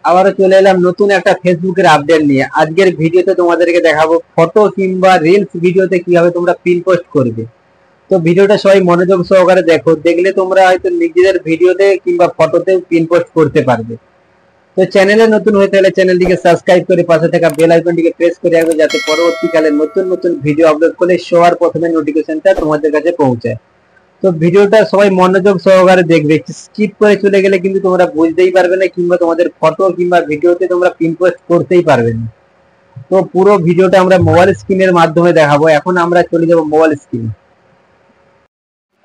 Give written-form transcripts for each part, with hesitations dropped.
আবারও চলে এলাম নতুন একটা ফেসবুকের আপডেট নিয়ে। আজকের ভিডিওতে তোমাদেরকে দেখাবো ফটো কিংবা রিলস ভিডিওতে কিভাবে তোমরা পিন পোস্ট করবে। তো ভিডিওটা সবাই মনোযোগ সহকারে দেখো, দেখলে তোমরা হয়তো নিজেদের ভিডিওতে কিংবা ফটোতে পিন পোস্ট করতে পারবে। তো চ্যানেলে নতুন হয়ে থাকলে চ্যানেলটিকে সাবস্ক্রাইব করে পাশে থাকা বেল আইকনটিকে প্রেস করে রাখবে, যাতে পরবর্তীকালে নতুন নতুন ভিডিও আপলোড করলে সবার প্রথমে নোটিফিকেশনটা তোমাদের কাছে পৌঁছায়। তো ভিডিওটা সবাই মনোযোগ সহকারে দেখবে, স্কিপ করে চলে গেলে কিন্তু তোমরা বুঝতেই পারবে না কিংবা তোমাদের ফটো কিংবা ভিডিওতে তোমরা পিন পোস্ট করতেই পারবে না। তো পুরো ভিডিওটা আমরা মোবাইল স্ক্রিনের মাধ্যমে দেখাবো। এখন আমরা চলে যাব মোবাইল স্ক্রিন।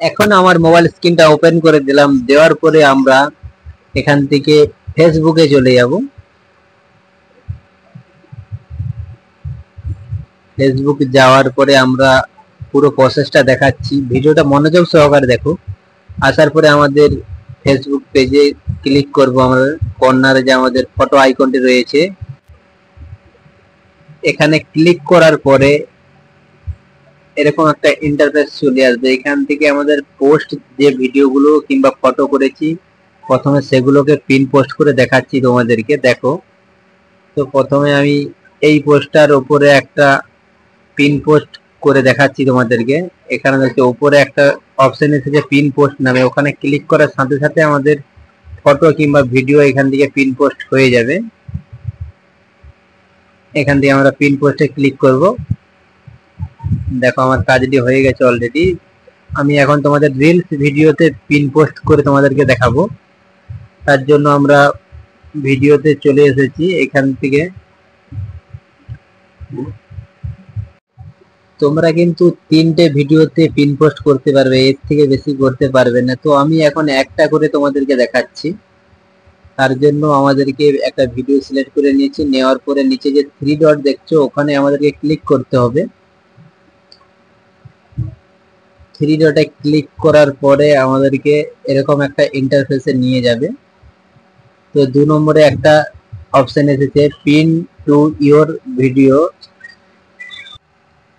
এখন আমার মোবাইল স্ক্রিনটা ওপেন করে দিলাম, দেওয়ার পরে আমরা এখান থেকে ফেসবুকে চলে যাব। ফেসবুক যাওয়ার পরে আমরা পুরো প্রসেসটা দেখাচ্ছি, ভিডিওটা মনোযোগ সহকারে দেখো। আসার পরে আমাদের ফেসবুক পেজে ক্লিক করব। আমরা কর্নারে যে আমাদের ফটো আইকনটি রয়েছে, এখানে ক্লিক করার পরে এরকম একটা ইন্টারফেস চলে আসবে। এখান থেকে আমাদের পোস্ট যে ভিডিওগুলো কিংবা ফটো করেছি প্রথমে সেগুলোকে পিন পোস্ট করে দেখাচ্ছি তোমাদেরকে, দেখো। তো প্রথমে আমি এই পোস্টটার উপরে একটা পিন পোস্ট করে দেখাচ্ছি তোমাদেরকে। এখানে দেখো উপরে একটা অপশন এসেছে পিন পোস্ট নামে, ওখানে ক্লিক করার সাথে সাথে আমাদের ফটো কিংবা ভিডিও এখান থেকে পিন পোস্ট হয়ে যাবে। এখান থেকে আমরা পিন পোস্টে ক্লিক করব। দেখো আমার কাজটি হয়ে গেছে অলরেডি। আমি এখন তোমাদের রিলস ভিডিওতে পিন পোস্ট করে তোমাদেরকে দেখাবো। তার জন্য আমরা ভিডিওতে চলে এসেছি। এখান থেকে তোমরা কিন্তু 3টে ভিডিওতে পিন পোস্ট করতে পারবে, এর থেকে বেশি করতে পারবে না। তো আমি এখন একটা করে তোমাদেরকে দেখাচ্ছি। তার জন্য আমাদেরকে একটা ভিডিও সিলেক্ট করে নিয়েছি, নেওয়ার পরে নিচে যে 3 ডট দেখছো ওখানে আমাদেরকে ক্লিক করতে হবে। 3 ডটে ক্লিক করার পরে আমাদেরকে এরকম একটা ইন্টারফেসে নিয়ে যাবে। তো 2 নম্বরে একটা অপশন এসেছে পিন টু ইওর ভিডিও,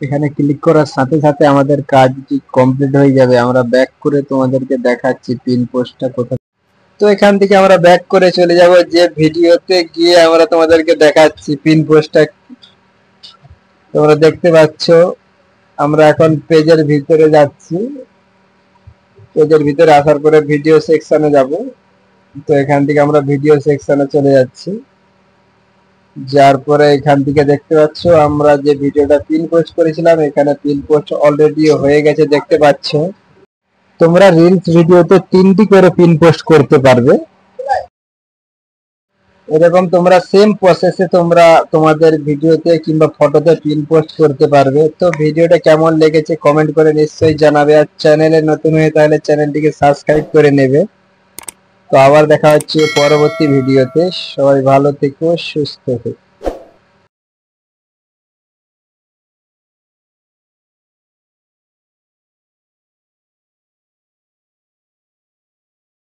এখানে ক্লিক করার সাথে সাথে আমাদের কাজটি কমপ্লিট হয়ে যাবে। আমরা ব্যাক করে তোমাদেরকে দেখাচ্ছি পিন পোস্টটা কোথায়। তো এখান থেকে আমরা ব্যাক করে চলে যাব, যে ভিডিওতে গিয়ে আমরা তোমাদেরকে দেখাচ্ছি পিন পোস্টটা। তোমরা দেখতে পাচ্ছ আমরা এখন পেজের ভিতরে যাচ্ছি। পেজের ভিতরে আসার পরে ভিডিও সেকশনে যাব। তো এখান থেকে আমরা ভিডিও সেকশনে চলে যাচ্ছি। যার পরে এখান থেকে দেখতে পাচ্ছ আমরা যে ভিডিওটা পিন পোস্ট করেছিলাম, এখানে পিন পোস্ট অলরেডি হয়ে গেছে, দেখতে পাচ্ছ। তোমরা রিলস ভিডিওতে 3টি করে পিন পোস্ট করতে পারবে। এরকম তোমরা সেম প্রসেসে তোমরা তোমাদের ভিডিওতে কিংবা ফটোতে পিন পোস্ট করতে পারবে। তো ভিডিওটা কেমন লেগেছে কমেন্ট করে নিশ্চয়ই জানাবে, আর চ্যানেলে নতুন হয়ে তাহলে চ্যানেলটিকে সাবস্ক্রাইব করে নেবে। তো আবার দেখা হচ্ছে পরবর্তী ভিডিওতে। সবাই ভালো থেকো, সুস্থ থেকো।